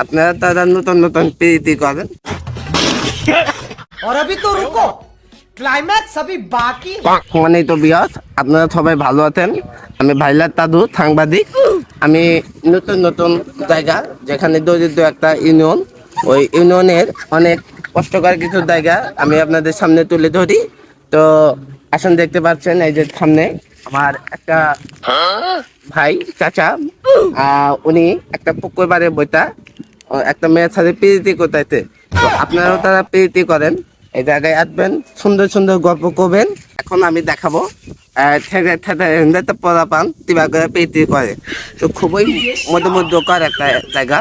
আপনারা তারা নতুন নতুন প্রীতি করেন। और अभी तो रुको, क्लाइमैक्स अभी बाकी। সম্মানিত বিয়াস, আপনারা সবাই ভালো আছেন। আমি ভাইলার দাদু সাংবাদিক। আমি নতুন নতুন জায়গা, যেখানে দরিদ্র একটা ইউনিয়ন, ওই ইউনিয়নের অনেক কষ্টকর কিছু জায়গা আমি আপনাদের সামনে তুলে ধরি। তো আসুন, দেখতে পাচ্ছেন এই যে সামনে আমার একটা ভাই চাচা, উনি একটা পুকুর পাড়ে বইটা একটা মেয়ের সাথে প্রীতি করতেছে। তো আপনারাও তারা প্রীতি করেন, এই জায়গায় আসবেন, সুন্দর সুন্দর গল্প করবেন। এখন আমি দেখাবো ঠেকে ঠেকে পড়া পান কিবা করে প্রীতি করে। তো খুবই মধ্যমধ্যকার একটা জায়গা,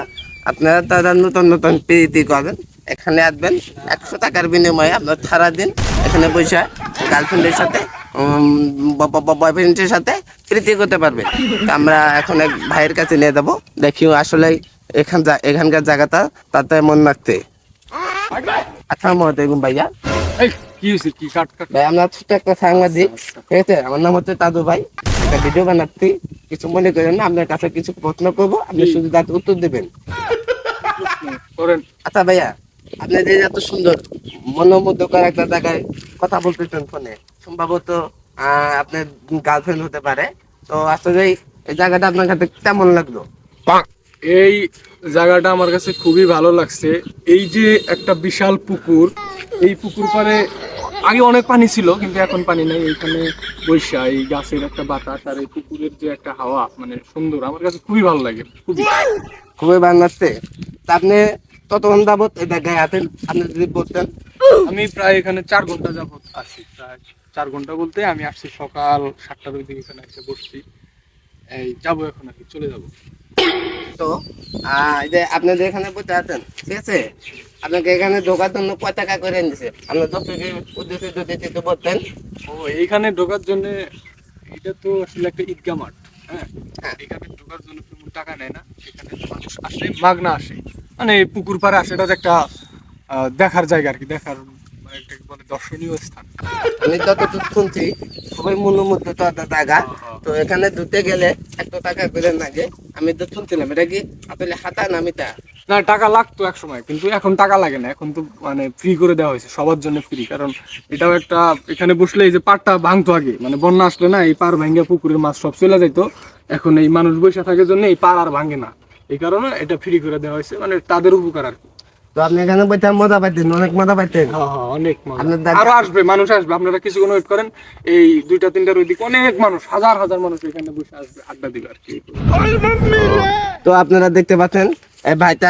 আপনারা তারা নতুন নতুন প্রীতি করেন। এখানে আসবেন, 100 টাকার বিনিময়ে আপনার সারাদিন এখানে বসে গার্লফ্রেন্ডের সাথে বয়ফ্রেন্ডের সাথে প্রীতি করতে পারবেন। তো আমরা এখন এক ভাইয়ের কাছে নিয়ে যাবো, দেখি আসলে এখানকার জায়গাটা তাতে মন রাখতে। আসসালামু আলাইকুম ভাইয়া। কি হয়েছে? কি কাট কাট? ভাই, আমরা ছোট একটা সাংবাদিক, ঠিক আছে? আমার নাম হচ্ছে দাদু ভাই। একটা ভিডিও বানাচ্ছি, কিছু মনে করেন না। আপনার কাছে কিছু প্রশ্ন করবো, আপনি শুধু তার উত্তর দেবেন। করেন। আচ্ছা ভাইয়া, আপনি যে এত সুন্দর মনোমুগ্ধকর একটা জায়গায় কথা বলতেছেন ফোনে, সম্ভবত আপনার গার্লফ্রেন্ড হতে পারে। তো আসলে এই জায়গাটা আপনার কাছে কেমন লাগলো? এই জায়গাটা আমার কাছে খুবই ভালো লাগছে। এই যে একটা বিশাল পুকুর, এই পুকুর পাড়ে আগে অনেক পানি ছিল, কিন্তু এখন পানি নেই। এইখানে বৈশা এই গাছের একটা বাতাস আর এই পুকুরের যে একটা হাওয়া, মানে সুন্দর, আমার কাছে খুবই ভালো লাগে। খুবই খুবই ভালো লাগছে। তা আপনি ততক্ষণ যাবত এই জায়গায় আছেন, আপনি যদি বলতেন। আমি প্রায় এখানে 4 ঘন্টা যাবত আছি। প্রায় 4 ঘন্টা বলতে আমি আসছি সকাল 7টার ওই দিকে, এখানে এসে বসছি। এই যাবো এখন, আর কি চলে যাবো। তো এই যে আপনি যে এখানে বসে আছেন, ঠিক আছে, আপনাকে এখানে ঢোকার জন্য কয় টাকা করে নিছে? আপনার দর্শকের উদ্দেশ্যে যদি একটু বলতেন। ও, এইখানে ঢোকার জন্য, এটা তো আসলে একটা ঈদগাহ মাঠ। হ্যাঁ, হ্যাঁ। এখানে ঢোকার জন্য তেমন টাকা নেয় না। এখানে মানুষ আসে, মাগনা আসে, মানে এই পুকুর পাড়ে আসে। এটা যে একটা দেখার জায়গা আর কি, দেখার মানে একটা বলে দর্শনীয় স্থান। আমি যতটুকু শুনছি খুবই মনোমুগ্ধ তো একটা জায়গা। তো এখানে ঢুকতে গেলে 100 টাকা করে লাগে। আমি তো শুনছিলাম, এটা কি আসলে হাতা নামিতা? না, টাকা লাগতো এক সময়, কিন্তু এখন টাকা লাগে না। এখন তো মানে ফ্রি করে দেওয়া হয়েছে, সবার জন্য ফ্রি। কারণ এটাও একটা, এখানে বসলে এই যে পাড়টা ভাঙতো আগে, মানে বন্যা আসলে না, এই পাড় ভাঙ্গা পুকুরের মাছ সব চলে যাইতো। এখন এই মানুষ বসে থাকার জন্য এই পাড় আর ভাঙে না। এই কারণে এটা ফ্রি করে দেওয়া হয়েছে, মানে তাদের উপকার আর কি। তো আপনি এখানে বসে মজা পাইতেন, অনেক মজা পাইতেন। হ্যাঁ হ্যাঁ, অনেক মজা। আপনার দাদা- আরো আসবে, মানুষ আসবে, আপনারা কিছুক্ষণ ওয়েট করেন। এই 2টা 3টার ওইদিকে অনেক মানুষ, হাজার হাজার মানুষ এখানে বসে আসবে, আড্ডা দিবে আর কি। তো আপনারা দেখতে পাচ্ছেন, এই ভাইটা